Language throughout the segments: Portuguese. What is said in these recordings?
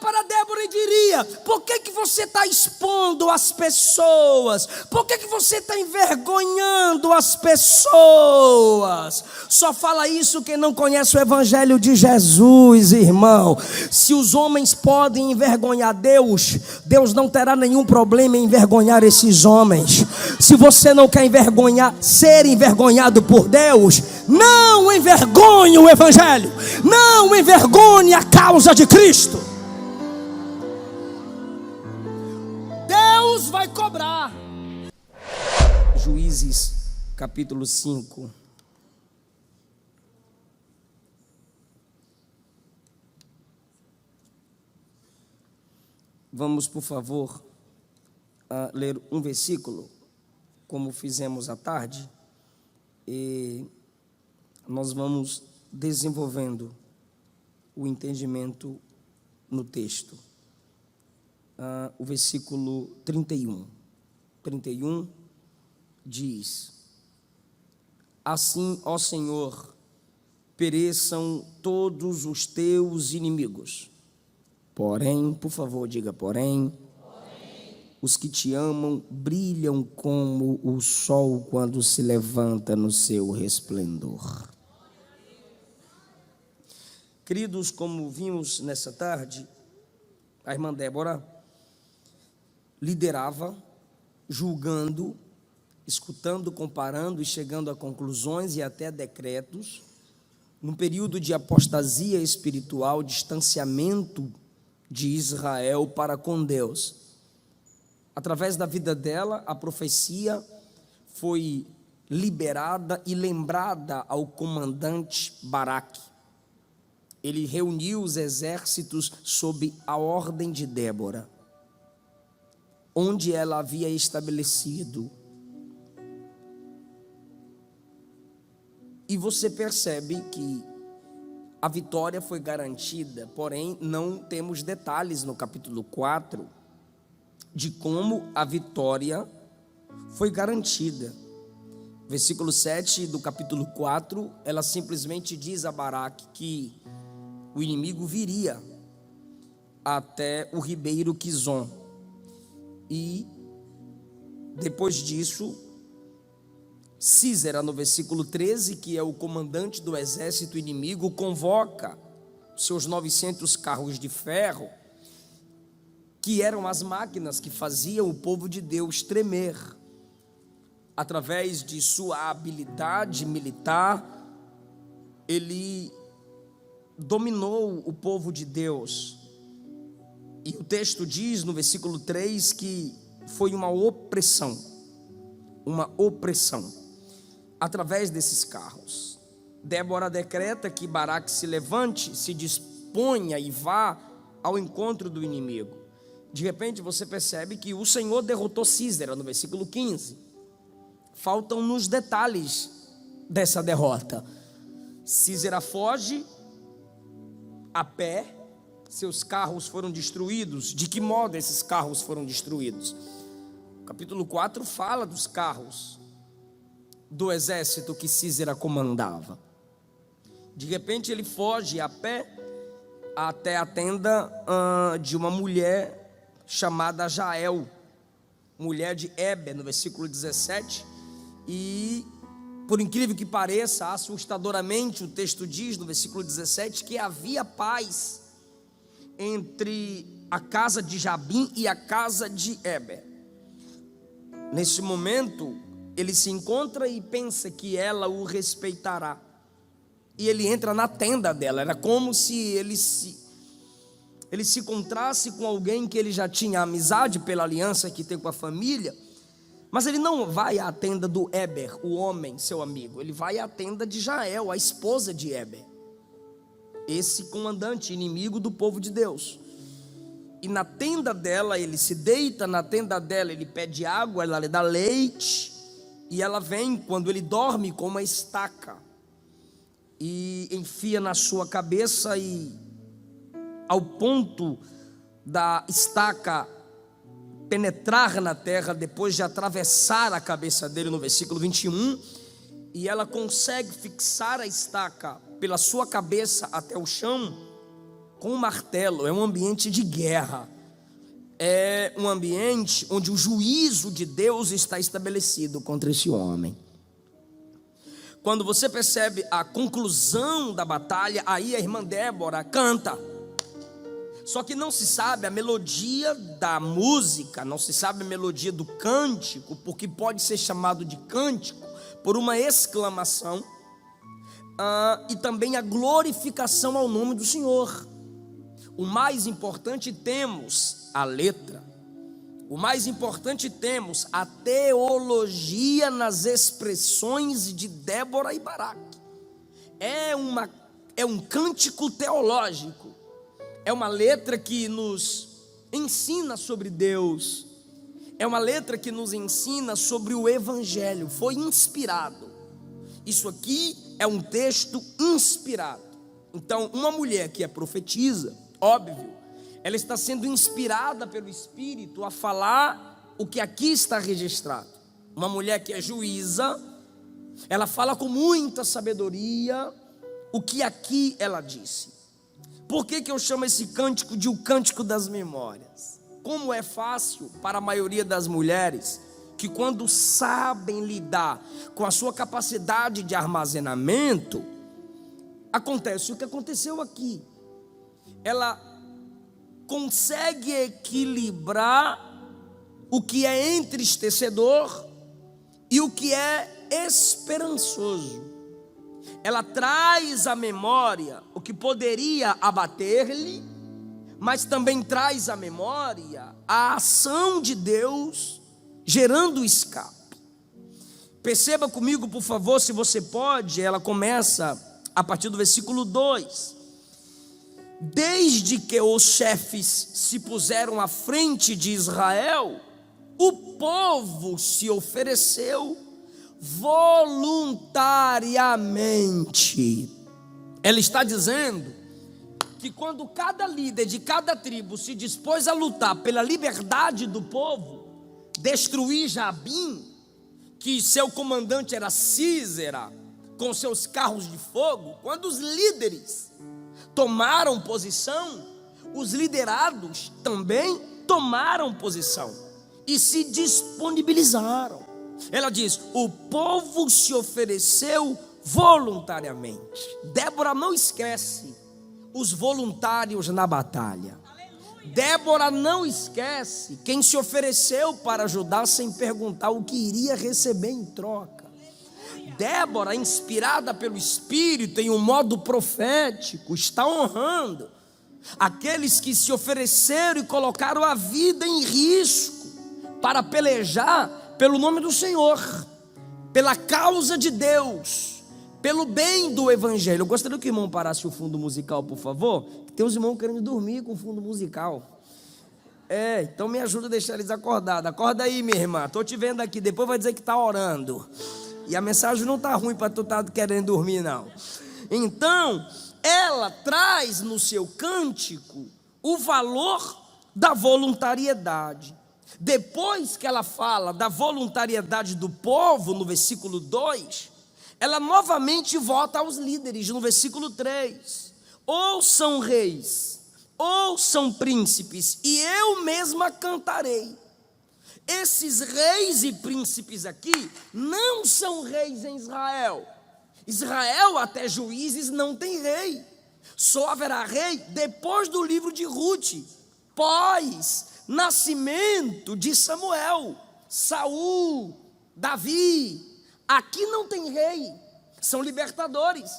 para Débora e diria: por que você está expondo as pessoas? Por que você está envergonhando as pessoas? Só fala isso quem não conhece o Evangelho de Jesus, irmão. Se os homens podem envergonhar Deus, Deus não terá nenhum problema em envergonhar esses homens. Se você não quer ser envergonhado por Deus, não envergonhe o Evangelho, não envergonhe a causa de Cristo. Deus vai cobrar. Juízes capítulo 5. Vamos, por favor, ler um versículo, como fizemos à tarde, e nós vamos desenvolvendo o entendimento no texto. O versículo 31 diz: assim, ó Senhor, pereçam todos os teus inimigos. Porém, por favor, diga porém, os que te amam brilham como o sol quando se levanta no seu resplendor. Queridos, como vimos nessa tarde, a irmã Débora liderava, julgando, escutando, comparando e chegando a conclusões e até decretos, num período de apostasia espiritual, distanciamento de Israel para com Deus. Através da vida dela, a profecia foi liberada e lembrada ao comandante Baraque. Ele reuniu os exércitos sob a ordem de Débora, onde ela havia estabelecido. E você percebe que a vitória foi garantida, porém não temos detalhes no capítulo 4 de como a vitória foi garantida. Versículo 7 do capítulo 4, ela simplesmente diz a Baraque que o inimigo viria até o ribeiro Quizon. E depois disso, Sísera, no versículo 13, que é o comandante do exército inimigo, convoca seus 900 carros de ferro, que eram as máquinas que faziam o povo de Deus tremer. Através de sua habilidade militar, ele dominou o povo de Deus. E o texto diz no versículo 3 que foi uma opressão. Através desses carros. Débora decreta que Baraque se levante, se disponha e vá ao encontro do inimigo. De repente você percebe que o Senhor derrotou Sísera no versículo 15. Faltam-nos detalhes dessa derrota. Sísera foge a pé, seus carros foram destruídos. De que modo esses carros foram destruídos? O capítulo 4 fala dos carros do exército que Sísera comandava. De repente ele foge a pé até a tenda de uma mulher chamada Jael, mulher de Heber, no versículo 17. E por incrível que pareça, assustadoramente, o texto diz no versículo 17 que havia paz entre a casa de Jabim e a casa de Heber. Neste momento, ele se encontra e pensa que ela o respeitará. E ele entra na tenda dela. Era como se ele se encontrasse com alguém que ele já tinha amizade pela aliança que tem com a família. Mas ele não vai à tenda do Heber, o homem, seu amigo. Ele vai à tenda de Jael, a esposa de Heber, esse comandante inimigo do povo de Deus. E na tenda dela ele se deita, na tenda dela ele pede água, ela lhe dá leite, e ela vem quando ele dorme com uma estaca e enfia na sua cabeça, e ao ponto da estaca penetrar na terra, depois de atravessar a cabeça dele, no versículo 21, e ela consegue fixar a estaca pela sua cabeça até o chão, com um martelo, é um ambiente de guerra. É um ambiente onde o juízo de Deus está estabelecido contra esse homem. Quando você percebe a conclusão da batalha, aí a irmã Débora canta. Só que não se sabe a melodia da música, não se sabe a melodia do cântico, porque pode ser chamado de cântico por uma exclamação, e também a glorificação ao nome do Senhor. O mais importante temos a letra, o mais importante temos a teologia nas expressões de Débora e Baraque. É um cântico teológico. É uma letra que nos ensina sobre Deus. É uma letra que nos ensina sobre o Evangelho. Foi inspirado. Isso aqui é um texto inspirado. Então, uma mulher que é profetisa, óbvio, ela está sendo inspirada pelo Espírito a falar o que aqui está registrado. Uma mulher que é juíza, ela fala com muita sabedoria o que aqui ela disse. Por que eu chamo esse cântico de o cântico das memórias? Como é fácil para a maioria das mulheres que, quando sabem lidar com a sua capacidade de armazenamento, acontece o que aconteceu aqui. Ela consegue equilibrar o que é entristecedor e o que é esperançoso. Ela traz à memória o que poderia abater-lhe, mas também traz à memória a ação de Deus gerando escape. Perceba comigo, por favor, se você pode. Ela começa a partir do versículo 2. Desde que os chefes se puseram à frente de Israel, o povo se ofereceu voluntariamente. Ela está dizendo que quando cada líder de cada tribo se dispôs a lutar pela liberdade do povo, destruir Jabim, que seu comandante era Sísera, com seus carros de fogo, quando os líderes tomaram posição, os liderados também tomaram posição e se disponibilizaram. Ela diz: o povo se ofereceu voluntariamente. Débora não esquece os voluntários na batalha. Débora não esquece quem se ofereceu para ajudar sem perguntar o que iria receber em troca. Débora, inspirada pelo Espírito em um modo profético, está honrando aqueles que se ofereceram e colocaram a vida em risco para pelejar pelo nome do Senhor, pela causa de Deus, pelo bem do Evangelho. Eu gostaria que o irmão parasse o fundo musical, por favor. Tem uns irmãos querendo dormir com o fundo musical. Então me ajuda a deixar eles acordados. Acorda aí, minha irmã, estou te vendo aqui. Depois vai dizer que está orando. E a mensagem não está ruim para tu estar querendo dormir, não. Então, ela traz no seu cântico o valor da voluntariedade. Depois que ela fala da voluntariedade do povo, no versículo 2, ela novamente volta aos líderes, no versículo 3. Ou são reis, ou são príncipes, e eu mesma cantarei. Esses reis e príncipes aqui não são reis em Israel. Israel, até Juízes, não tem rei. Só haverá rei depois do livro de Ruth, pós nascimento de Samuel, Saul, Davi. Aqui não tem rei, são libertadores,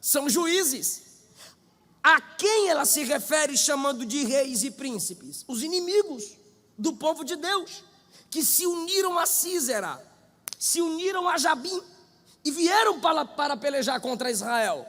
são juízes. A quem ela se refere chamando de reis e príncipes? Os inimigos do povo de Deus, que se uniram a Sísera, se uniram a Jabim e vieram para pelejar contra Israel.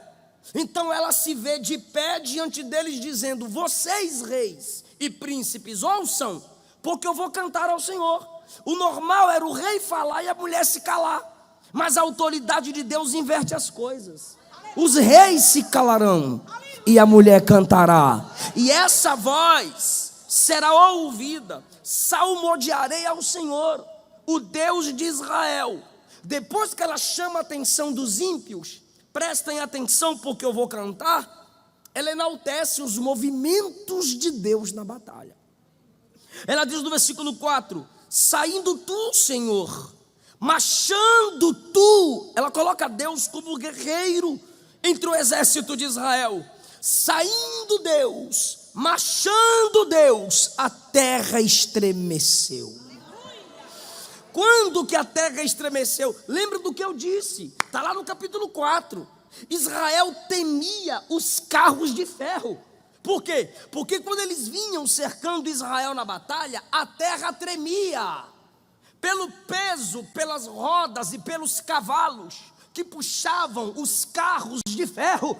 Então ela se vê de pé diante deles dizendo: vocês reis e príncipes, ouçam, porque eu vou cantar ao Senhor. O normal era o rei falar e a mulher se calar, mas a autoridade de Deus inverte as coisas. Os reis se calarão e a mulher cantará, e essa voz será ouvida. Salmodiarei ao Senhor, o Deus de Israel. Depois que ela chama a atenção dos ímpios, prestem atenção porque eu vou cantar, ela enaltece os movimentos de Deus na batalha. Ela diz no versículo 4: saindo tu, Senhor, marchando tu. Ela coloca Deus como guerreiro entre o exército de Israel. Saindo Deus, marchando Deus, a terra estremeceu. Quando que a terra estremeceu? Lembra do que eu disse? Está lá no capítulo 4. Israel temia os carros de ferro. Por quê? Porque quando eles vinham cercando Israel na batalha, a terra tremia. Pelo peso, pelas rodas e pelos cavalos que puxavam os carros de ferro.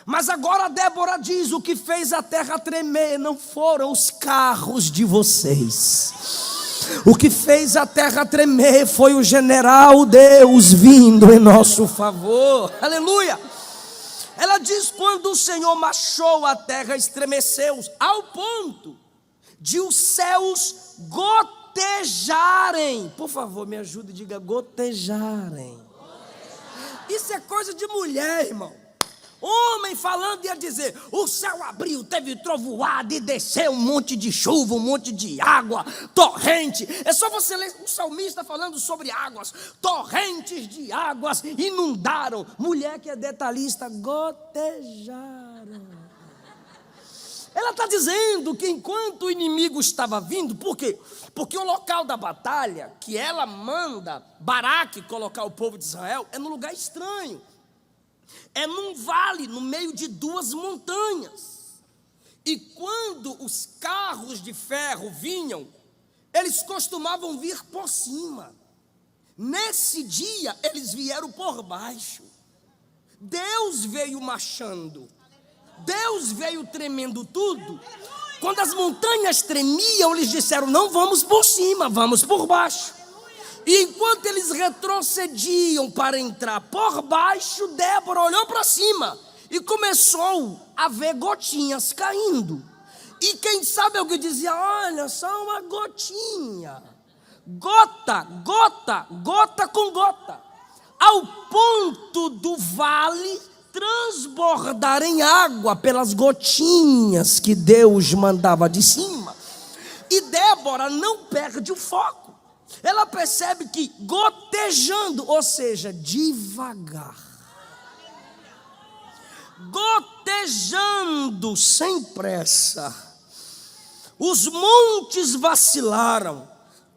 Mas agora Débora diz: o que fez a terra tremer não foram os carros de vocês. O que fez a terra tremer foi o general Deus vindo em nosso favor. Aleluia! Ela diz: quando o Senhor marchou, a terra estremeceu, ao ponto de os céus gotejarem. Por favor, me ajude e diga: gotejarem. Isso é coisa de mulher, irmão. Homem falando ia dizer: o céu abriu, teve trovoada e desceu um monte de chuva, um monte de água, torrente. É só você ler um salmista falando sobre águas. Torrentes de águas inundaram. Mulher que é detalhista: gotejaram. Ela está dizendo que enquanto o inimigo estava vindo, por quê? Porque o local da batalha que ela manda Baraque colocar o povo de Israel é num lugar estranho. É num vale, no meio de duas montanhas. E quando os carros de ferro vinham, eles costumavam vir por cima. Nesse dia, eles vieram por baixo. Deus veio marchando. Deus veio tremendo tudo. Quando as montanhas tremiam, eles disseram: não vamos por cima, vamos por baixo. E enquanto eles retrocediam para entrar por baixo, Débora olhou para cima e começou a ver gotinhas caindo. E quem sabe alguém dizia: olha, só uma gotinha. Gota, gota, gota com gota. Ao ponto do vale transbordar em água pelas gotinhas que Deus mandava de cima. E Débora não perde o foco. Ela percebe que gotejando, ou seja, devagar, gotejando sem pressa, os montes vacilaram,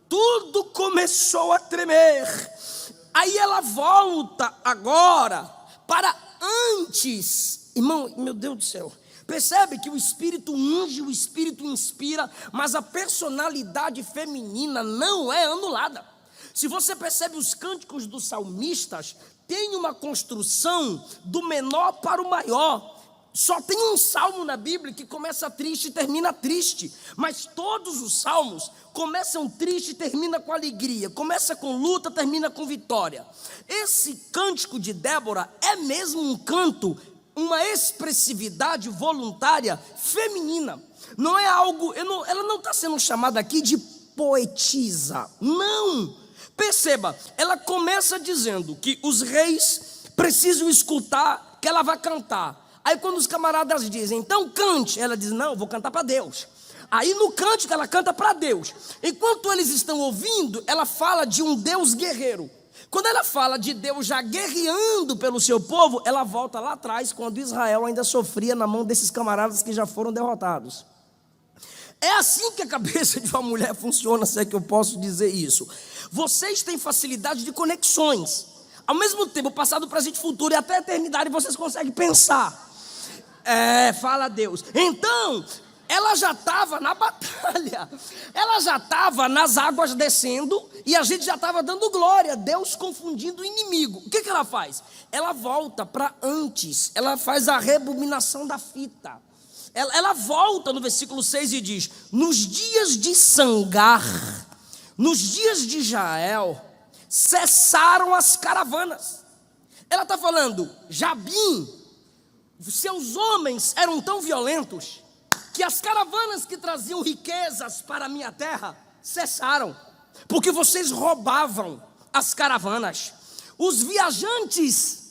tudo começou a tremer. Aí ela volta agora para antes. Irmão, meu Deus do céu, percebe que o Espírito unge, o Espírito inspira, mas a personalidade feminina não é anulada. Se você percebe os cânticos dos salmistas, tem uma construção do menor para o maior. Só tem um salmo na Bíblia que começa triste e termina triste, mas todos os salmos começam triste e termina com alegria, começa com luta, termina com vitória. Esse cântico de Débora é mesmo um canto, uma expressividade voluntária feminina. Não é algo, ela não está sendo chamada aqui de poetisa, não. Perceba, ela começa dizendo que os reis precisam escutar que ela vai cantar. Aí quando os camaradas dizem: então cante, ela diz: não, vou cantar para Deus. Aí no cântico ela canta para Deus. Enquanto eles estão ouvindo, ela fala de um Deus guerreiro. Quando ela fala de Deus já guerreando pelo seu povo, ela volta lá atrás, quando Israel ainda sofria na mão desses camaradas que já foram derrotados. É assim que a cabeça de uma mulher funciona, se é que eu posso dizer isso. Vocês têm facilidade de conexões. Ao mesmo tempo, passado, presente, futuro e até a eternidade, vocês conseguem pensar. Fala Deus. Então, ela já estava na batalha, ela já estava nas águas descendo, e a gente já estava dando glória, Deus confundindo o inimigo. O que ela faz? Ela volta para antes, ela faz a rebobinação da fita. Ela volta no versículo 6 e diz: nos dias de Sangar, nos dias de Jael, cessaram as caravanas. Ela está falando: Jabim, seus homens eram tão violentos que as caravanas que traziam riquezas para a minha terra cessaram, porque vocês roubavam as caravanas. Os viajantes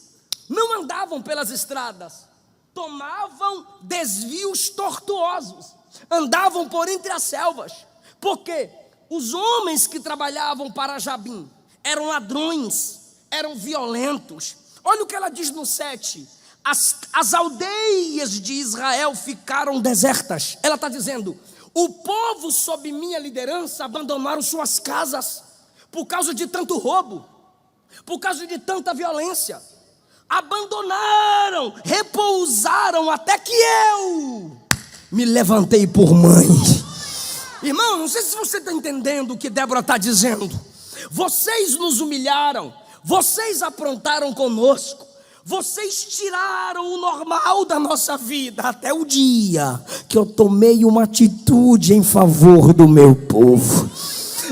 não andavam pelas estradas, tomavam desvios tortuosos, andavam por entre as selvas, porque os homens que trabalhavam para Jabim eram ladrões, eram violentos. Olha o que ela diz no 7: as aldeias de Israel ficaram desertas. Ela está dizendo: o povo sob minha liderança abandonaram suas casas, por causa de tanto roubo, por causa de tanta violência. Abandonaram, repousaram, até que eu me levantei por mãe. Irmão, não sei se você está entendendo o que Débora está dizendo. Vocês nos humilharam, vocês aprontaram conosco, vocês tiraram o normal da nossa vida, até o dia que eu tomei uma atitude em favor do meu povo.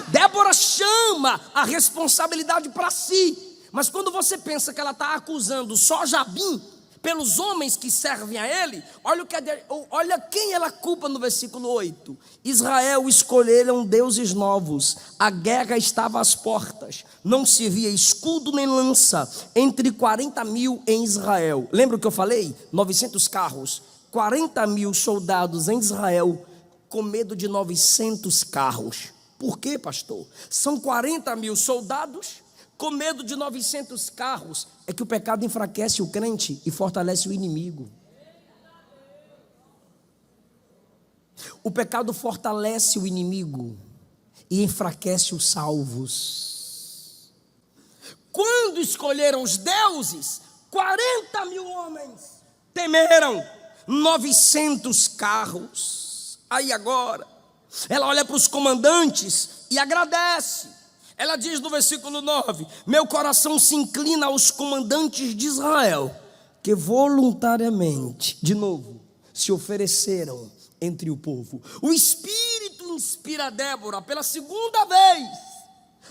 Débora chama a responsabilidade para si. Mas quando você pensa que ela está acusando só Jabim, pelos homens que servem a ele, olha quem ela culpa no versículo 8. Israel escolheram deuses novos, a guerra estava às portas, não se via escudo nem lança, entre 40 mil em Israel. Lembra o que eu falei? 900 carros, 40 mil soldados em Israel, com medo de 900 carros. Por quê, pastor? São 40 mil soldados com medo de 900 carros. É que o pecado enfraquece o crente e fortalece o inimigo. O pecado fortalece o inimigo e enfraquece os salvos. Quando escolheram os deuses, 40 mil homens temeram 900 carros. Aí agora, ela olha para os comandantes e agradece. Ela diz no versículo 9: meu coração se inclina aos comandantes de Israel, que voluntariamente, de novo, se ofereceram entre o povo. O Espírito inspira a Débora pela segunda vez,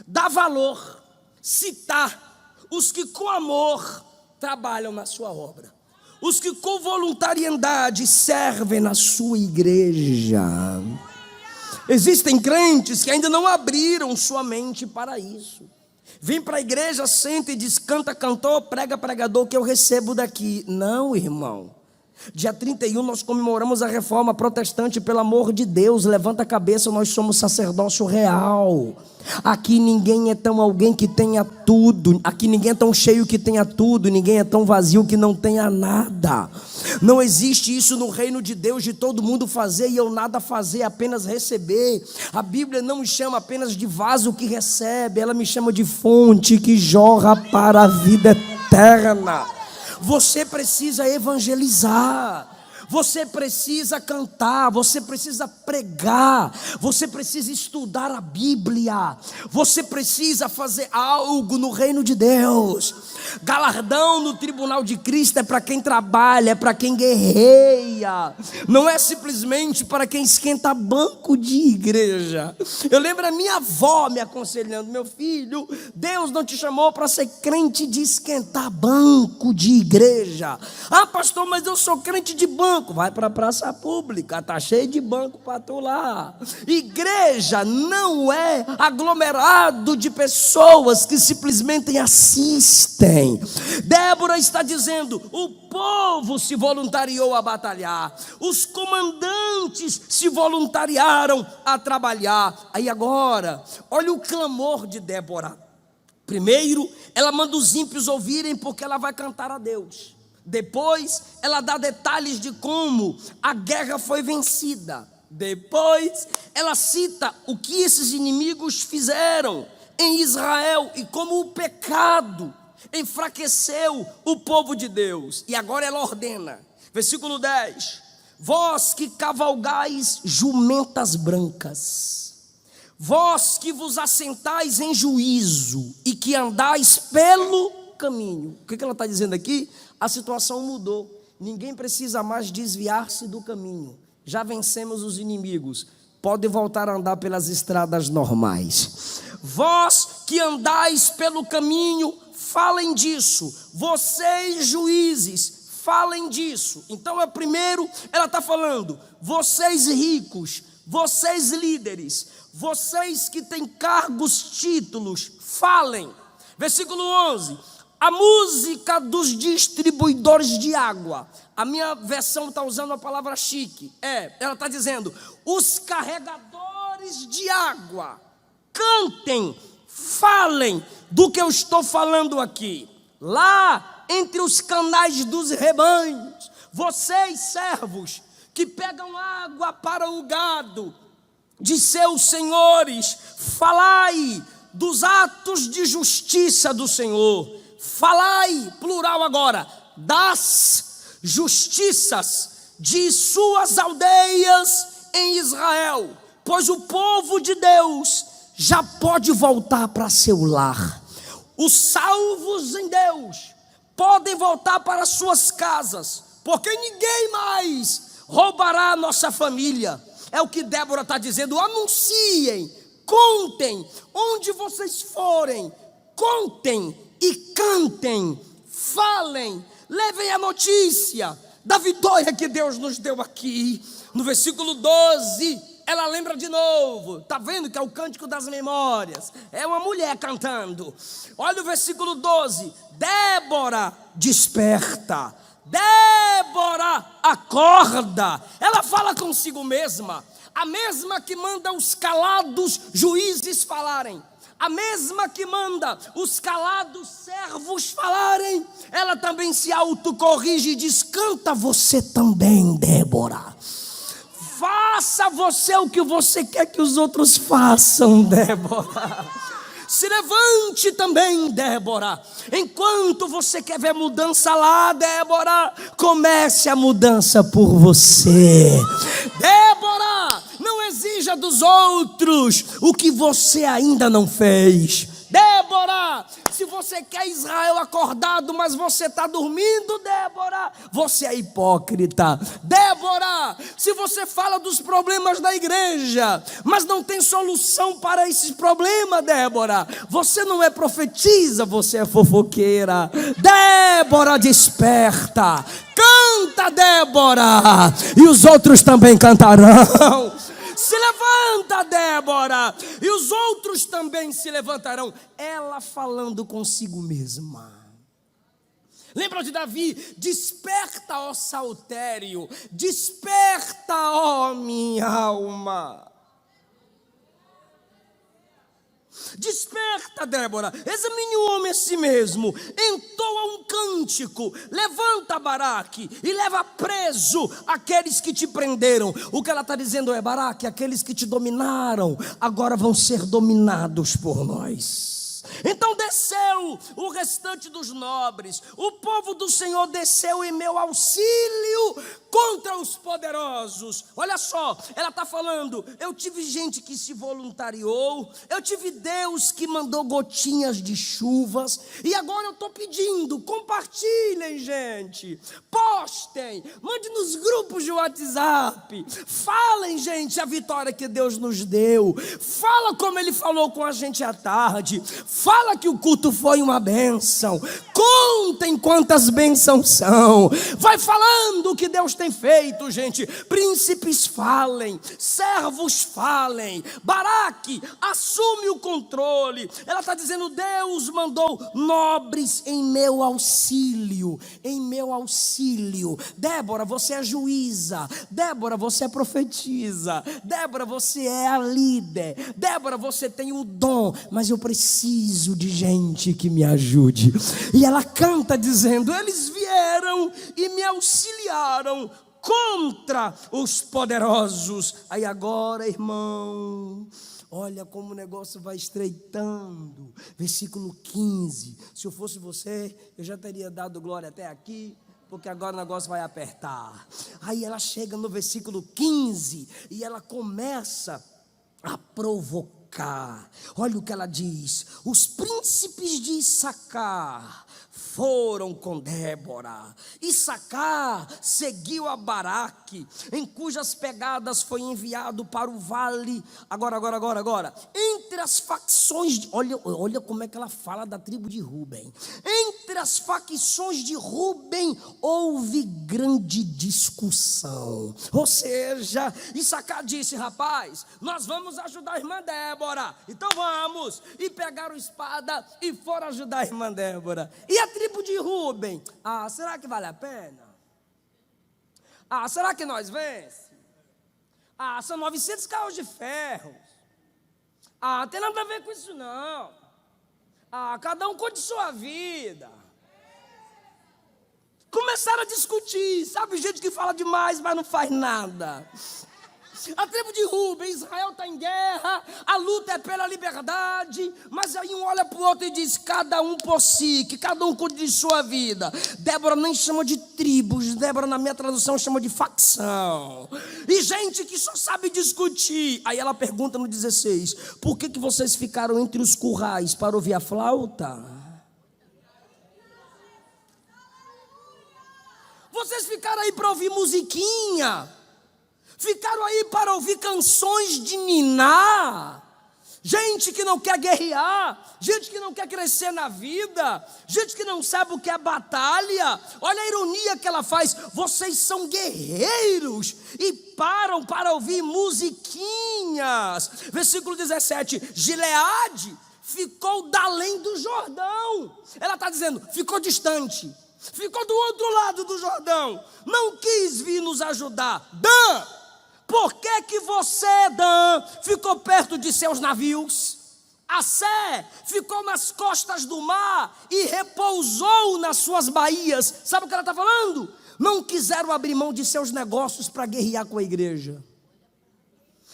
dá valor, citar os que com amor trabalham na sua obra, os que com voluntariedade servem na sua igreja. Existem crentes que ainda não abriram sua mente para isso. Vem para a igreja, senta e diz: canta cantor, prega pregador, que eu recebo daqui. Não, irmão. Dia 31 nós comemoramos a reforma protestante. Pelo amor de Deus, levanta a cabeça, nós somos sacerdócio real. Aqui ninguém é tão alguém que tenha tudo. Aqui ninguém é tão cheio que tenha tudo. Ninguém é tão vazio que não tenha nada. Não existe isso no reino de Deus, de todo mundo fazer e eu nada fazer, apenas receber. A Bíblia não me chama apenas de vaso que recebe, ela me chama de fonte que jorra para a vida eterna. Você precisa evangelizar, você precisa cantar, você precisa pregar, você precisa estudar a Bíblia, você precisa fazer algo no reino de Deus. Galardão no tribunal de Cristo é para quem trabalha, é para quem guerreia, não é simplesmente para quem esquenta banco de igreja. Eu lembro a minha avó me aconselhando: meu filho, Deus não te chamou para ser crente de esquentar banco de igreja. Ah, pastor, mas eu sou crente de banco. Vai para a praça pública, está cheio de banco para tu lá. Igreja não é aglomerado de pessoas que simplesmente assistem. Débora está dizendo: o povo se voluntariou a batalhar, os comandantes se voluntariaram a trabalhar. Aí agora, olha o clamor de Débora. Primeiro, ela manda os ímpios ouvirem, porque ela vai cantar a Deus. Depois, ela dá detalhes de como a guerra foi vencida. Depois, ela cita o que esses inimigos fizeram em Israel e como o pecado enfraqueceu o povo de Deus. E agora ela ordena, versículo 10: vós que cavalgais jumentas brancas, vós que vos assentais em juízo e que andais pelo caminho. O que ela está dizendo aqui? A situação mudou, ninguém precisa mais desviar-se do caminho, já vencemos os inimigos, pode voltar a andar pelas estradas normais. Vós que andais pelo caminho, falem disso. Vocês juízes, falem disso. Então primeiro ela está falando: vocês ricos, vocês líderes, vocês que têm cargos, títulos, falem. Versículo 11: a música dos distribuidores de água, A minha versão está usando a palavra chique. Ela está dizendo: os carregadores de água, cantem, falem do que eu estou falando aqui. Lá entre os canais dos rebanhos, vocês servos que pegam água para o gado de seus senhores, falai dos atos de justiça do Senhor. Falai, plural agora, das justiças de suas aldeias em Israel, pois o povo de Deus já pode voltar para seu lar. Os salvos em Deus podem voltar para suas casas, porque ninguém mais roubará a nossa família. É o que Débora está dizendo. Anunciem, contem, onde vocês forem, contem e cantem, falem, levem a notícia da vitória que Deus nos deu aqui. No versículo 12, ela lembra de novo. Está vendo que é o cântico das memórias? É uma mulher cantando. Olha o versículo 12. Débora desperta, Débora acorda. Ela fala consigo mesma, a mesma que manda os calados juízes falarem, a mesma que manda os calados servos falarem. Ela também se autocorrige e diz: canta você também, Débora. Faça você o que você quer que os outros façam, Débora. Se levante também, Débora. Enquanto você quer ver mudança lá, Débora, comece a mudança por você. Débora, não exija dos outros o que você ainda não fez. Débora, se você quer Israel acordado, mas você está dormindo, Débora, você é hipócrita. Débora, se você fala dos problemas da igreja, mas não tem solução para esses problemas, Débora, você não é profetisa, você é fofoqueira. Débora, desperta, canta, Débora, e os outros também cantarão. Se levanta, Débora, e os outros também se levantarão. Ela falando consigo mesma. Lembra de Davi? Desperta, ó saltério, desperta, ó minha alma. Desperta, Débora, examine o homem a si mesmo, entoa um cântico, levanta, Baraque, e leva preso aqueles que te prenderam. O que ela está dizendo é: Baraque, aqueles que te dominaram agora vão ser dominados por nós. Então desceu o restante dos nobres, o povo do Senhor desceu em meu auxílio contra os poderosos. Olha só, ela está falando: eu tive gente que se voluntariou, eu tive Deus que mandou gotinhas de chuvas, e agora eu estou pedindo, compartilhem, gente, postem, mande nos grupos de WhatsApp, falem, gente, a vitória que Deus nos deu, fala como Ele falou com a gente à tarde, fala que o culto foi uma bênção, contem quantas bênçãos são, vai falando o que Deus tem feito, gente. Príncipes falem, servos falem, Baraque assume o controle. Ela está dizendo: Deus mandou nobres em meu auxílio, em meu auxílio. Débora, você é juíza. Débora, você é profetisa. Débora, você é a líder. Débora, você tem o dom, mas eu preciso de gente que me ajude. E ela canta dizendo: eles vieram e me auxiliaram contra os poderosos. Aí agora, irmão, olha como o negócio vai estreitando. Versículo 15. Se eu fosse você, eu já teria dado glória até aqui, porque agora o negócio vai apertar. Aí ela chega no versículo 15 e ela começa a provocar. Olha o que ela diz: os príncipes de Issacar foram com Débora. Issacar seguiu a Baraque, em cujas pegadas foi enviado para o vale. Agora. Entre as facções, olha como é que ela fala da tribo de Ruben. Entre as facções de Ruben houve grande discussão. Ou seja, Issacar disse: rapaz, nós vamos ajudar a irmã Débora, então vamos. E pegaram espada e foram ajudar a irmã Débora. E a tribo de Ruben: será que vale a pena? Ah, será que nós vence? Ah, são 900 carros de ferro. Ah, não tem nada a ver com isso não. Ah, cada um cuide de sua vida. Começaram a discutir, sabe, gente que fala demais, mas não faz nada. A tribo de Rubem, Israel está em guerra, a luta é pela liberdade, mas aí um olha para o outro e diz, cada um por si, que cada um cuide de sua vida. Débora nem chama de tribos, Débora na minha tradução chama de facção. E gente que só sabe discutir. Aí ela pergunta no 16, por que vocês ficaram entre os currais para ouvir a flauta? Vocês ficaram aí para ouvir musiquinha? Ficaram aí para ouvir canções de niná? Gente que não quer guerrear, gente que não quer crescer na vida, gente que não sabe o que é batalha. Olha a ironia que ela faz. Vocês são guerreiros e param para ouvir musiquinhas. Versículo 17, Gileade ficou da além do Jordão. Ela está dizendo, ficou distante. Ficou do outro lado do Jordão, não quis vir nos ajudar. Dan, por que você, Dan, ficou perto de seus navios? Assé ficou nas costas do mar e repousou nas suas baías. Sabe o que ela está falando? Não quiseram abrir mão de seus negócios para guerrear com a igreja.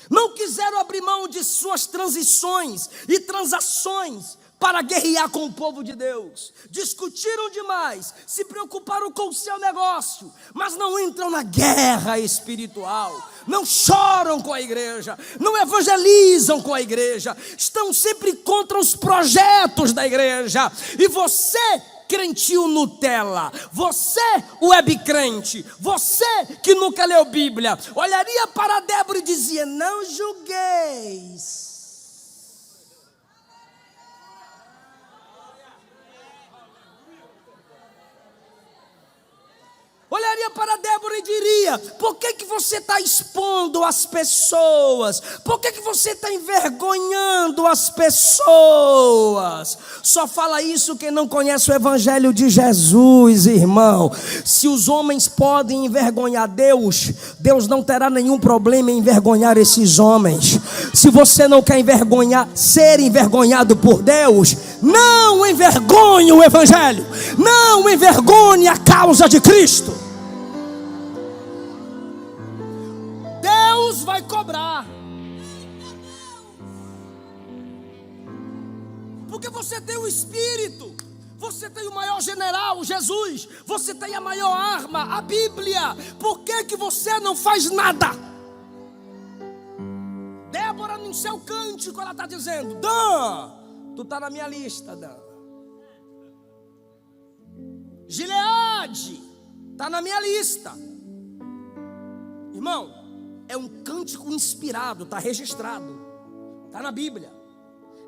Não quiseram abrir mão de suas transições e transações para guerrear com o povo de Deus. Discutiram demais, se preocuparam com o seu negócio, mas não entram na guerra espiritual, não choram com a igreja, não evangelizam com a igreja, estão sempre contra os projetos da igreja. E você, crentinho Nutella, você web crente, você que nunca leu Bíblia, olharia para Débora e dizia, não julgueis. Olharia para Débora e diria, por que você está expondo as pessoas? Por que você está envergonhando as pessoas? Só fala isso quem não conhece o evangelho de Jesus, irmão. Se os homens podem envergonhar Deus, Deus não terá nenhum problema em envergonhar esses homens. Se você não quer ser envergonhado por Deus, não envergonhe o evangelho, não envergonhe a causa de Cristo. Deus vai cobrar, porque você tem o Espírito, você tem o maior general, Jesus, você tem a maior arma, a Bíblia. Por que você não faz nada? Débora, no seu cântico, ela está dizendo, Dan, tu está na minha lista, Dan. Gileade está na minha lista. Irmão, é um cântico inspirado, está registrado, está na Bíblia.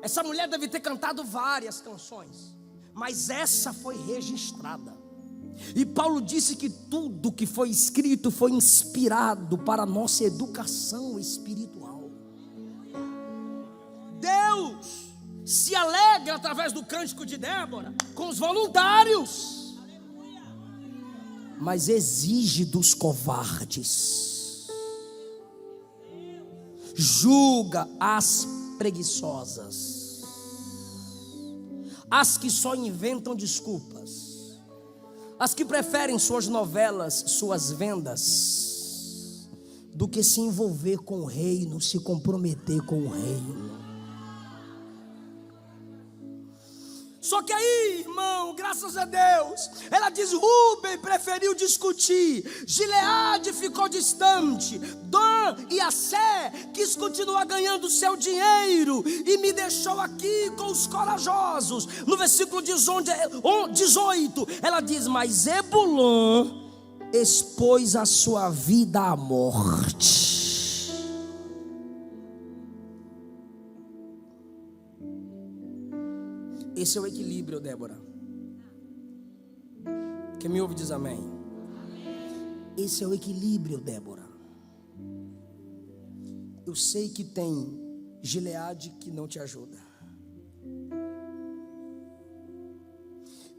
Essa mulher deve ter cantado várias canções, mas essa foi registrada. E Paulo disse que tudo que foi escrito foi inspirado para a nossa educação espiritual. Deus se alegra através do cântico de Débora com os voluntários, mas exige dos covardes. Julga as preguiçosas, as que só inventam desculpas, as que preferem suas novelas, suas vendas, do que se envolver com o reino, se comprometer com o reino. Só que aí, irmão, graças a Deus, ela diz, Rubem preferiu discutir, Gileade ficou distante, Dan e Assé quis continuar ganhando seu dinheiro e me deixou aqui com os corajosos. No versículo 18, ela diz, mas Zebulon expôs a sua vida à morte. Esse é o equilíbrio, Débora. Quem me ouve diz amém. Esse é o equilíbrio, Débora. Eu sei que tem Gileade que não te ajuda.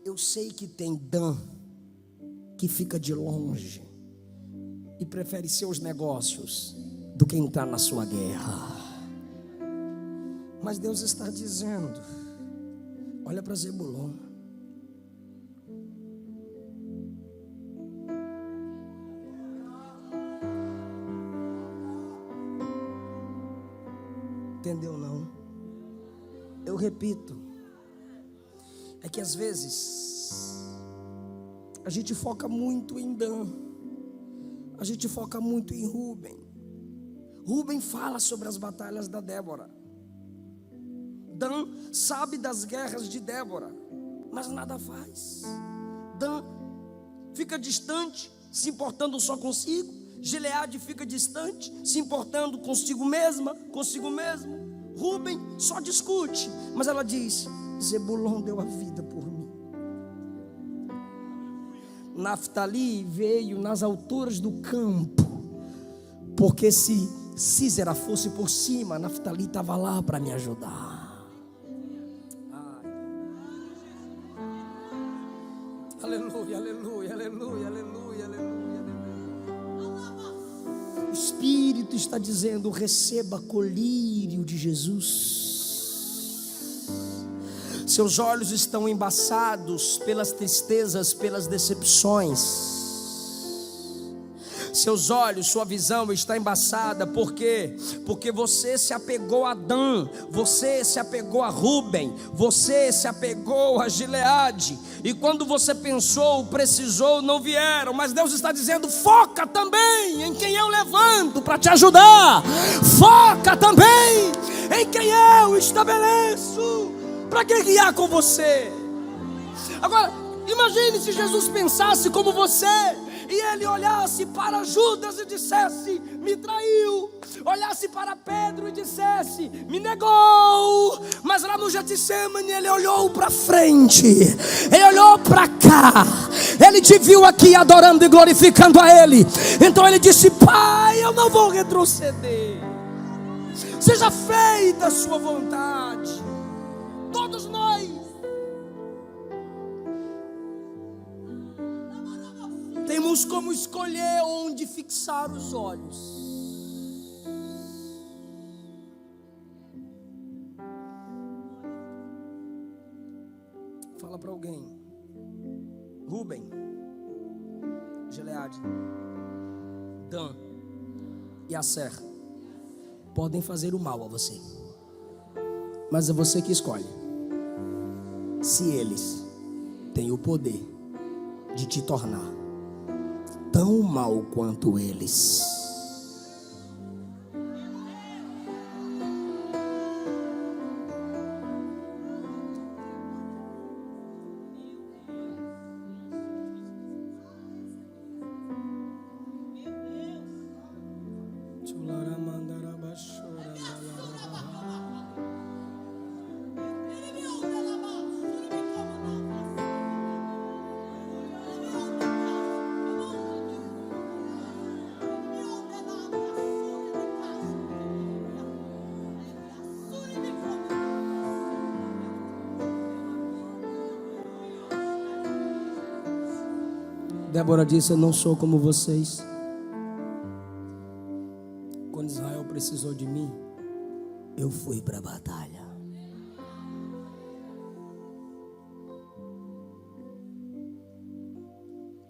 Eu sei que tem Dan que fica de longe e prefere seus negócios do que entrar na sua guerra. Mas Deus está dizendo: olha para Zebulon. Entendeu não? Eu repito, é que às vezes a gente foca muito em Dan, a gente foca muito em Rúben. Rúben fala sobre as batalhas da Débora. Dan sabe das guerras de Débora, mas nada faz. Dan fica distante, se importando só consigo. Gileade fica distante, se importando consigo mesma, consigo mesmo. Rúben só discute, mas ela diz: Zebulon deu a vida por mim. Naftali veio nas alturas do campo, porque se Císera fosse por cima, Naftali estava lá para me ajudar. Aleluia, aleluia, aleluia, aleluia, aleluia. O Espírito está dizendo: receba colírio de Jesus. Seus olhos estão embaçados pelas tristezas, pelas decepções. Seus olhos, sua visão está embaçada. Por quê? Porque você se apegou a Dan, você se apegou a Rúben, você se apegou a Gileade. E quando você pensou, precisou, não vieram. Mas Deus está dizendo: foca também em quem eu levanto para te ajudar. Foca também em quem eu estabeleço para guerrear com você. Agora, imagine se Jesus pensasse como você, e ele olhasse para Judas e dissesse: me traiu. Olhasse para Pedro e dissesse: me negou. Mas lá no Getsemane ele olhou para frente, ele olhou para cá, ele te viu aqui adorando e glorificando a ele. Então ele disse: Pai, eu não vou retroceder, seja feita a sua vontade. Todos nós temos como escolher onde fixar os olhos. Fala para alguém: Rúben, Gileade, Dan e Aser podem fazer o mal a você, mas é você que escolhe se eles têm o poder de te tornar tão mal quanto eles. Débora disse: eu não sou como vocês. Quando Israel precisou de mim, eu fui para a batalha.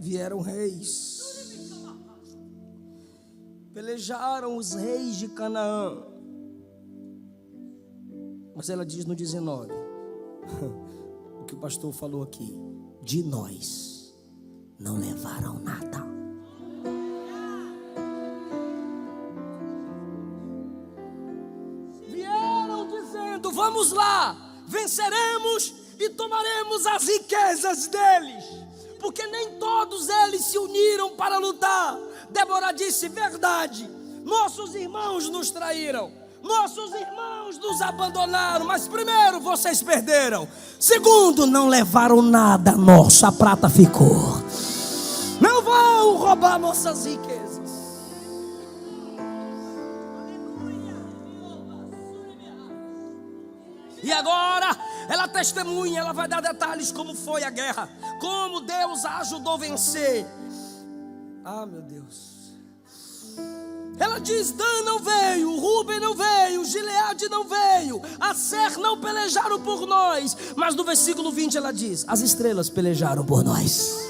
Vieram reis, pelejaram os reis de Canaã. Mas ela diz no 19, o que o pastor falou aqui: de nós não levaram nada. Vieram dizendo: vamos lá, venceremos e tomaremos as riquezas deles, porque nem todos eles se uniram para lutar. Débora disse: verdade, nossos irmãos nos traíram, nossos irmãos nos abandonaram, mas primeiro, vocês perderam. Segundo, não levaram nada nosso, a prata ficou. Não vão roubar nossas riquezas. E agora ela testemunha, ela vai dar detalhes como foi a guerra, como Deus a ajudou a vencer. Ah, meu Deus. Ela diz: Dan não veio, Rubem não veio, Gileade não veio, Aser não pelejaram por nós. Mas no versículo 20 ela diz: as estrelas pelejaram por nós.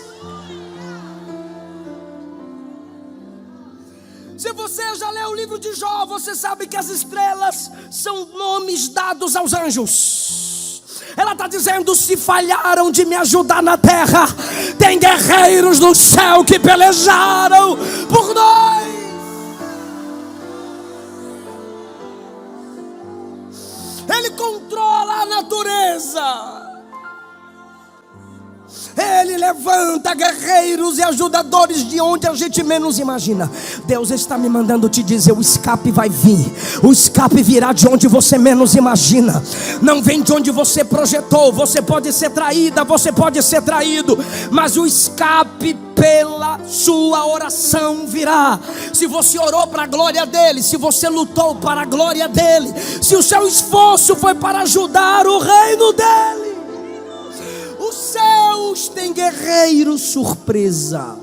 Se você já leu o livro de Jó, você sabe que as estrelas são nomes dados aos anjos. Ela está dizendo: se falharam de me ajudar na terra, tem guerreiros no céu que pelejaram por nós. Ele controla a natureza. Ele levanta guerreiros e ajudadores de onde a gente menos imagina. Deus está me mandando te dizer: o escape vai vir. O escape virá de onde você menos imagina. Não vem de onde você projetou. Você pode ser traída, você pode ser traído, mas o escape pela sua oração virá. Se você orou para a glória dele, se você lutou para a glória dele, se o seu esforço foi para ajudar o reino dele, os céus têm guerreiro surpresa.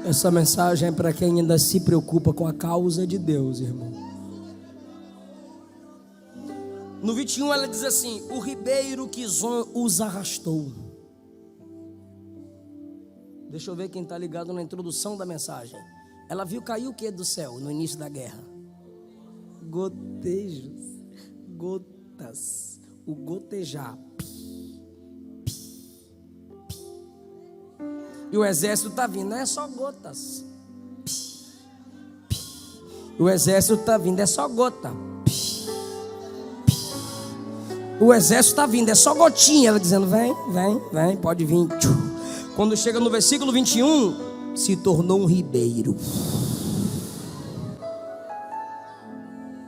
Essa mensagem é para quem ainda se preocupa com a causa de Deus, irmão. No 21 ela diz assim: o ribeiro que os arrastou. Deixa eu ver quem está ligado na introdução da mensagem. Ela viu cair o que do céu no início da guerra? Gotejos, gotas, o gotejar. E o exército está vindo, não é só gotas. O exército está vindo, é só gota. O exército está vindo, é só gotinha. Ela dizendo: vem, vem, vem, pode vir. Quando chega no versículo 21, se tornou um ribeiro.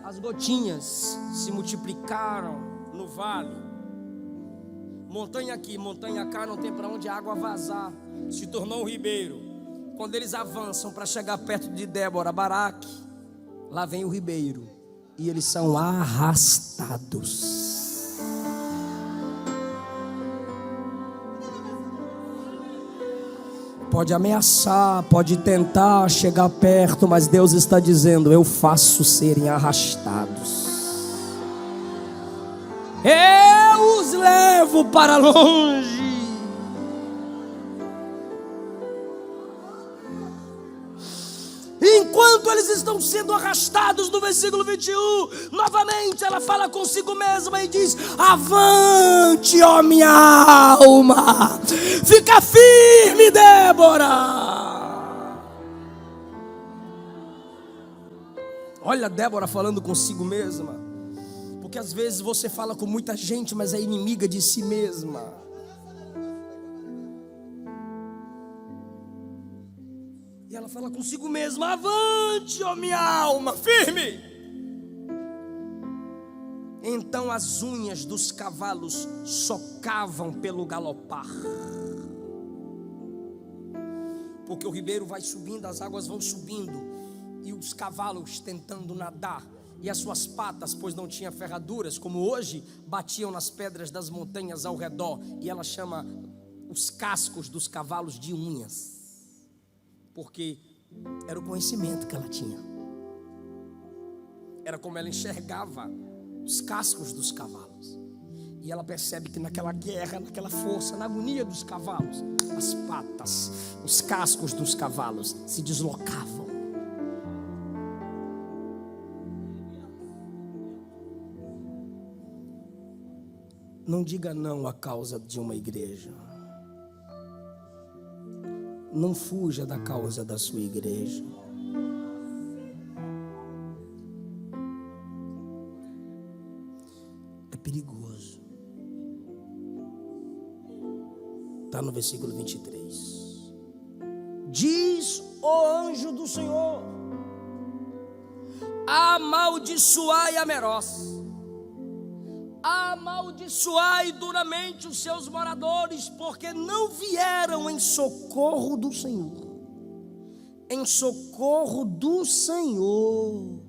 As gotinhas se multiplicaram no vale. Montanha aqui, montanha cá, não tem para onde a água vazar. Se tornou um ribeiro. Quando eles avançam para chegar perto de Débora, Baraque, lá vem o ribeiro, e eles são arrastados. Pode ameaçar, pode tentar chegar perto, mas Deus está dizendo: eu faço serem arrastados. Eu os levo para longe. Enquanto eles estão sendo arrastados, no versículo 21, novamente ela fala consigo mesma e diz: avante, ó minha alma, fica firme, Débora. Olha Débora falando consigo mesma, porque às vezes você fala com muita gente, mas é inimiga de si mesma. E ela fala consigo mesma: avante, ó minha alma, firme. Então as unhas dos cavalos socavam pelo galopar, porque o ribeiro vai subindo, as águas vão subindo, e os cavalos tentando nadar, e as suas patas, pois não tinha ferraduras como hoje, batiam nas pedras das montanhas ao redor. E ela chama os cascos dos cavalos de unhas, porque era o conhecimento que ela tinha, era como ela enxergava os cascos dos cavalos. E ela percebe que naquela guerra, naquela força, na agonia dos cavalos, as patas, os cascos dos cavalos se deslocavam. Não diga não à causa de uma igreja. Não fuja da causa da sua igreja. É perigoso. no versículo 23. Diz o anjo do Senhor: amaldiçoai a Meroz, amaldiçoai duramente os seus moradores, porque não vieram em socorro do Senhor, em socorro do Senhor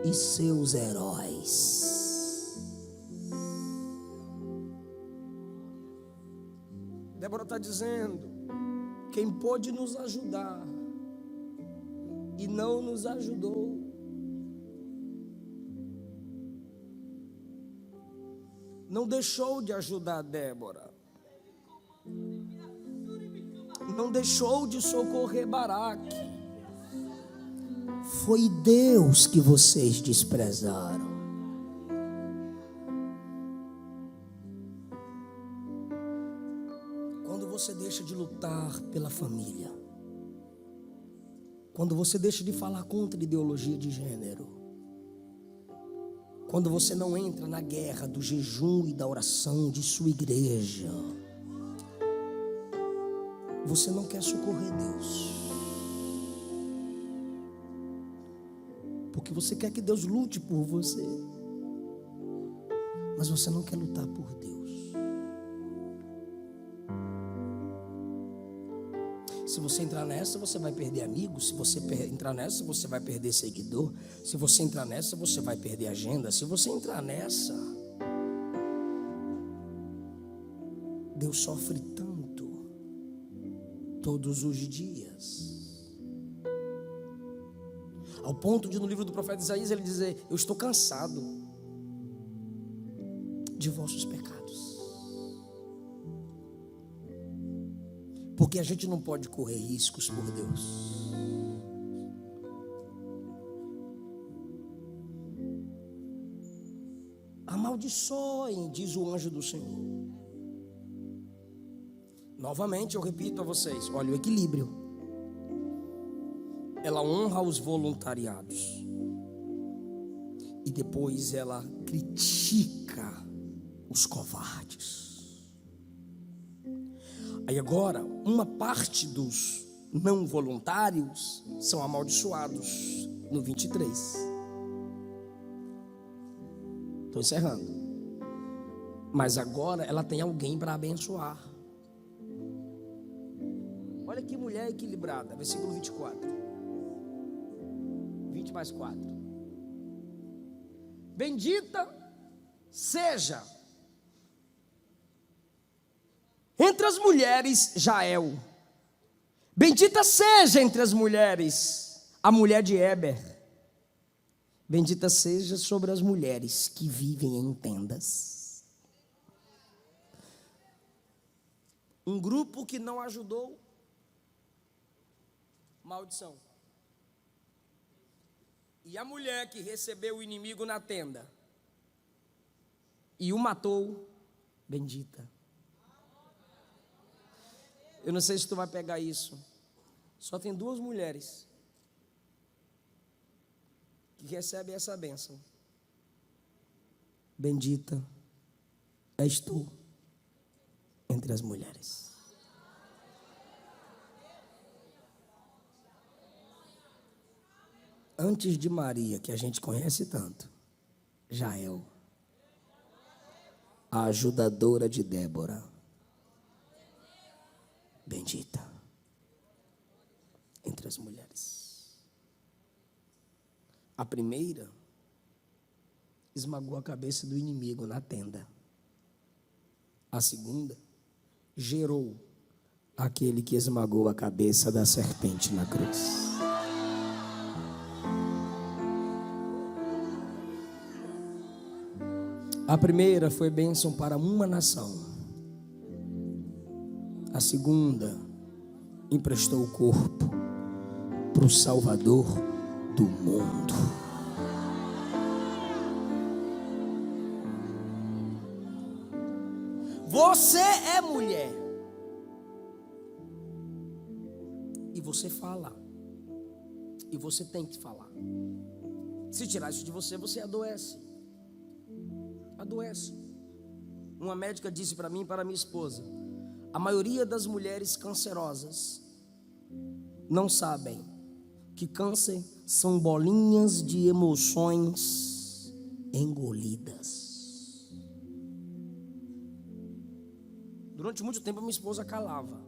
e seus heróis. Débora está dizendo: quem pôde nos ajudar e não nos ajudou, não deixou de ajudar Débora, não deixou de socorrer Baraque. Foi Deus que vocês desprezaram. Quando você deixa de lutar pela família, quando você deixa de falar contra a ideologia de gênero, quando você não entra na guerra do jejum e da oração de sua igreja, você não quer socorrer Deus, porque você quer que Deus lute por você, mas você não quer lutar por Deus. Se você entrar nessa, você vai perder amigos. Se você entrar nessa, você vai perder seguidor. Se você entrar nessa, você vai perder agenda. Se você entrar nessa, Deus sofre tanto todos os dias, ao ponto de no livro do profeta Isaías ele dizer: eu estou cansado de vossos pecados. Porque a gente não pode correr riscos por Deus. Amaldiçoem, diz o anjo do Senhor. Novamente eu repito a vocês: olha o equilíbrio. Ela honra os voluntariados e depois ela critica os covardes. Aí agora, uma parte dos não voluntários são amaldiçoados no 23. Estou encerrando. Mas agora ela tem alguém para abençoar. Olha que mulher equilibrada, versículo 24. 20 mais 4. Bendita seja entre as mulheres Jael, bendita seja entre as mulheres a mulher de Éber, bendita seja sobre as mulheres que vivem em tendas. Um grupo que não ajudou, maldição. E a mulher que recebeu o inimigo na tenda e o matou, bendita. Eu não sei se tu vai pegar isso. Só tem 2 mulheres que recebem essa bênção. Bendita és tu entre as mulheres. Antes de Maria, que a gente conhece tanto, Jael, a ajudadora de Débora, bendita entre as mulheres. A primeira esmagou a cabeça do inimigo na tenda. A segunda gerou aquele que esmagou a cabeça da serpente na cruz. A primeira foi bênção para uma nação. A segunda emprestou o corpo para o Salvador do mundo. Você é mulher e você fala, e você tem que falar. Se tirar isso de você, você adoece. Adoece. Uma médica disse para mim e para minha esposa: A maioria das mulheres cancerosas não sabem que câncer são bolinhas de emoções engolidas. Durante muito tempo minha esposa calava.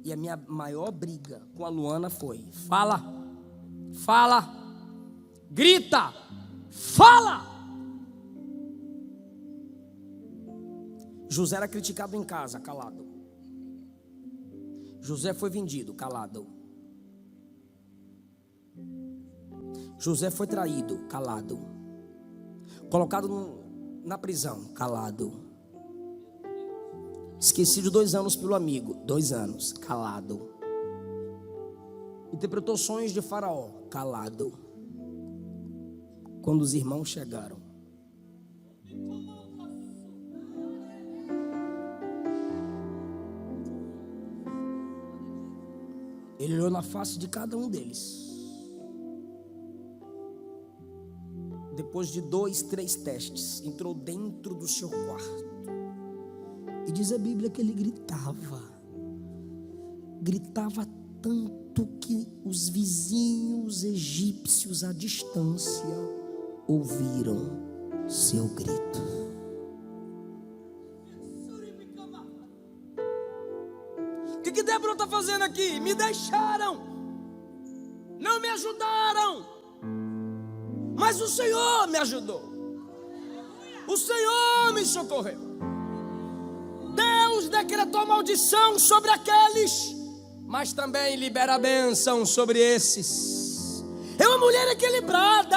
E a minha maior briga com a Luana foi: fala, fala, grita, fala. José era criticado em casa, calado. José foi vendido, calado. José foi traído, calado. Colocado na prisão, calado. Esquecido 2 anos pelo amigo, 2 anos, calado. Interpretou sonhos de Faraó, calado. Quando os irmãos chegaram, ele olhou na face de cada um deles. Depois de 2, 3 testes, entrou dentro do seu quarto. E diz a Bíblia que ele gritava. Gritava tanto que os vizinhos egípcios à distância ouviram seu grito. O que Débora está fazendo aqui? Me deixaram, não me ajudaram, mas o Senhor me ajudou, o Senhor me socorreu. Deus decretou maldição sobre aqueles, mas também libera a bênção sobre esses. É uma mulher equilibrada,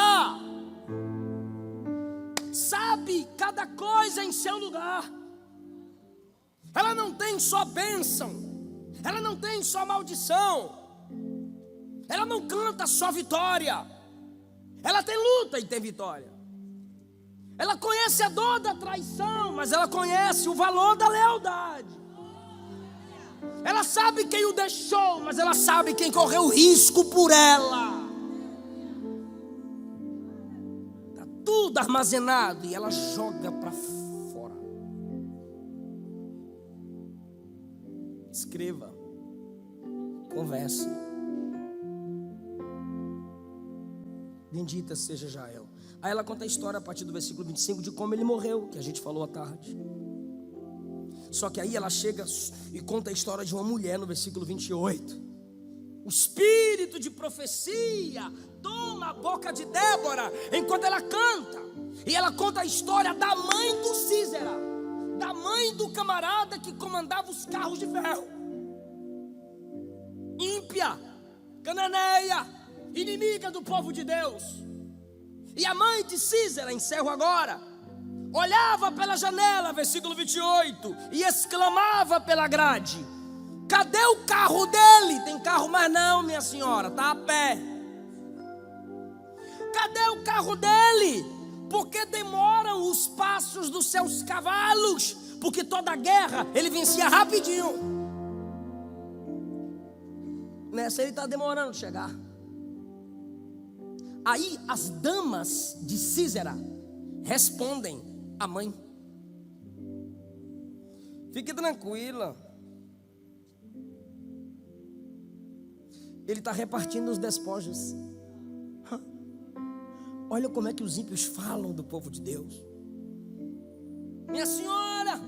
sabe cada coisa em seu lugar. Ela não tem só bênção, ela não tem só maldição, ela não canta só vitória, ela tem luta e tem vitória. Ela conhece a dor da traição, mas ela conhece o valor da lealdade. Ela sabe quem o deixou, mas ela sabe quem correu risco por ela. Está tudo armazenado e ela joga para fora. Escreva, converse. Bendita seja Jael. Aí ela conta a história a partir do versículo 25 de como ele morreu, que a gente falou à tarde. Só que aí ela chega e conta a história de uma mulher no versículo 28. O espírito de profecia toma a boca de Débora enquanto ela canta. E ela conta a história da mãe do Sísera, da mãe do camarada que comandava os carros de ferro. Ímpia, cananeia, inimiga do povo de Deus. E a mãe de Sísera, encerro agora, olhava pela janela, versículo 28, e exclamava pela grade: cadê o carro dele? Tem carro mais não, minha senhora, está a pé. Cadê o carro dele? Porque demoram os passos dos seus cavalos, porque toda guerra ele vencia rapidinho. Nessa ele está demorando de chegar. Aí as damas de Sísera respondem à mãe: fique tranquila, ele está repartindo os despojos. Olha como é que os ímpios falam do povo de Deus. Minha senhora,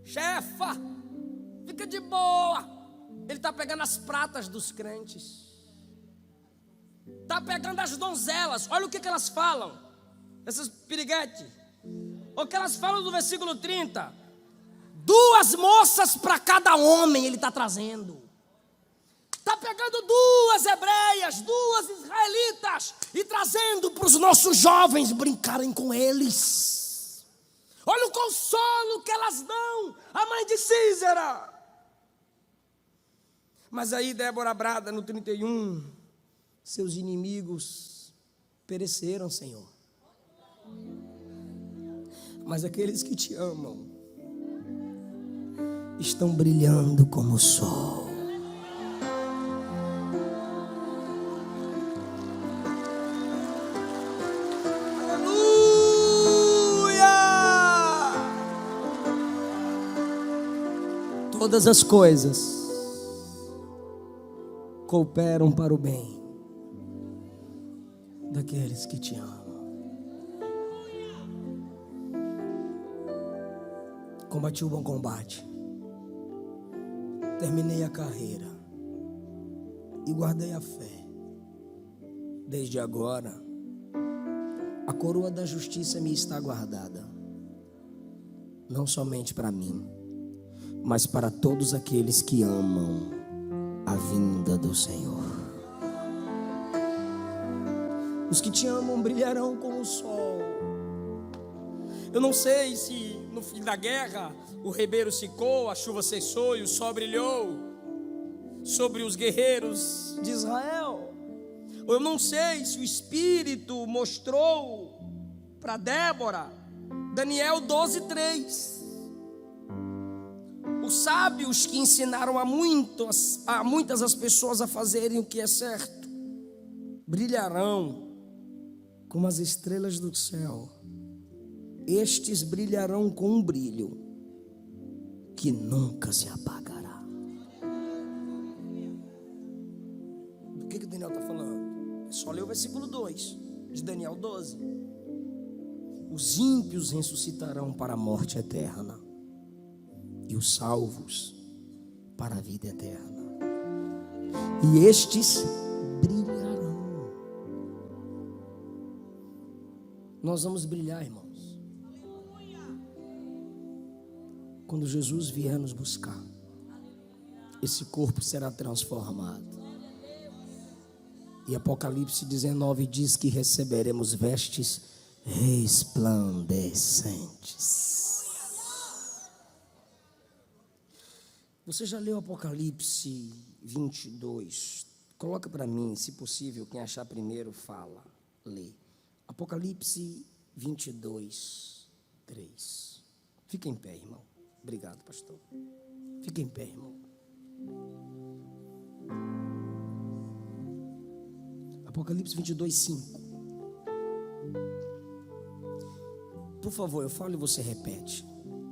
chefa, fica de boa, ele está pegando as pratas dos crentes, está pegando as donzelas. Olha o que elas falam, essas piriguetes. O que elas falam no versículo 30: 2 moças para cada homem ele está trazendo. Está pegando 2 hebreias, 2 israelitas e trazendo para os nossos jovens brincarem com eles. Olha o consolo que elas dão, a mãe de Sísera. Mas aí Débora brada no 31: seus inimigos pereceram, Senhor, mas aqueles que te amam estão brilhando como o sol. Aleluia! todas as coisas cooperam para o bem daqueles que te amam. Combati o bom combate, terminei a carreira e guardei a fé. Desde agora, a coroa da justiça me está guardada, não somente para mim, mas para todos aqueles que amam a vinda do Senhor. Os que te amam brilharão como o sol. Eu não sei se no fim da guerra o ribeiro secou, a chuva cessou e o sol brilhou sobre os guerreiros de Israel. Eu não sei se o Espírito mostrou para Débora, Daniel 12:3. Os sábios que ensinaram a muitas as pessoas a fazerem o que é certo, brilharão como as estrelas do céu. Estes brilharão com um brilho que nunca se apagará. Do que Daniel está falando? É só ler o versículo 2 de Daniel 12. Os ímpios ressuscitarão para a morte eterna, e os salvos para a vida eterna. E estes brilharão. Nós vamos brilhar, irmãos, quando Jesus vier nos buscar. Esse corpo será transformado. E Apocalipse 19 diz que receberemos vestes resplandecentes. Você já leu Apocalipse 22? Coloca para mim, se possível, quem achar primeiro fala, lê. Apocalipse 22, 3. Fica em pé, irmão. Obrigado, pastor. Fica em pé, irmão. Apocalipse 22, 5. Por favor, eu falo e você repete.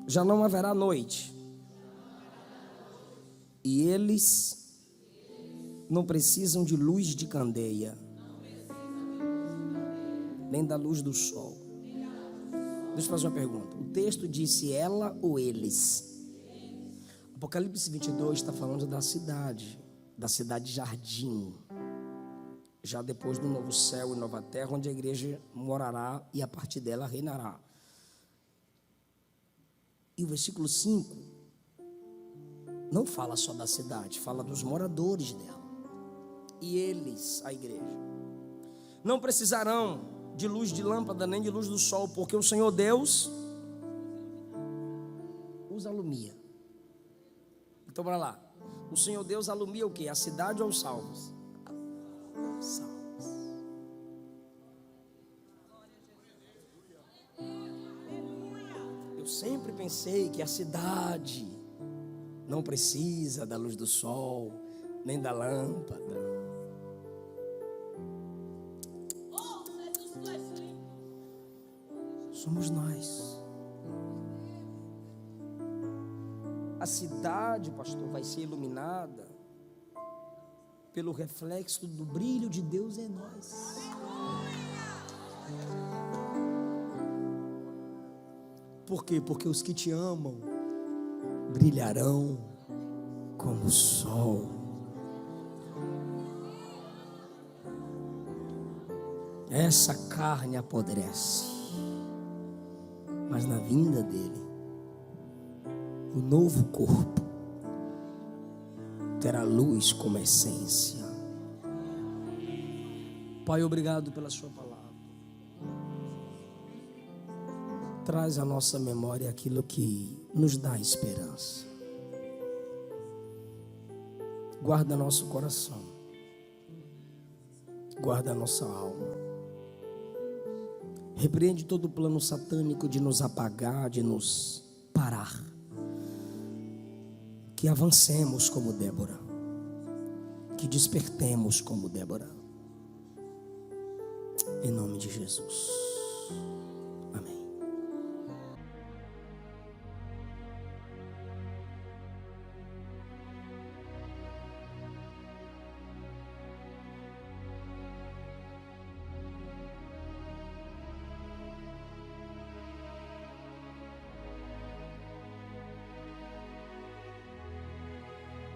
Já não haverá noite. E eles não precisam de luz de candeia, nem da luz do sol. Deixa eu fazer uma pergunta. O texto disse ela ou eles? Apocalipse 22 está falando da cidade jardim, já depois do novo céu e nova terra, onde a igreja morará e a partir dela reinará. E o versículo 5 não fala só da cidade, fala dos moradores dela. E eles, a igreja, não precisarão de luz de lâmpada nem de luz do sol, porque o Senhor Deus os alumia. Então bora lá. O Senhor Deus alumia o quê? A cidade ou os salvos? Salvos. Eu sempre pensei que a cidade não precisa da luz do sol, nem da lâmpada. Somos nós. A cidade, pastor, vai ser iluminada pelo reflexo do brilho de Deus em nós. Por quê? Porque os que te amam brilharão como o sol. Essa carne apodrece, mas na vinda dele, o novo corpo terá luz como essência. Pai, obrigado pela sua palavra. Traz à nossa memória aquilo que nos dá esperança. Guarda nosso coração. Guarda nossa alma. Repreende todo o plano satânico de nos apagar, de nos parar. Que avancemos como Débora. Que despertemos como Débora. Em nome de Jesus.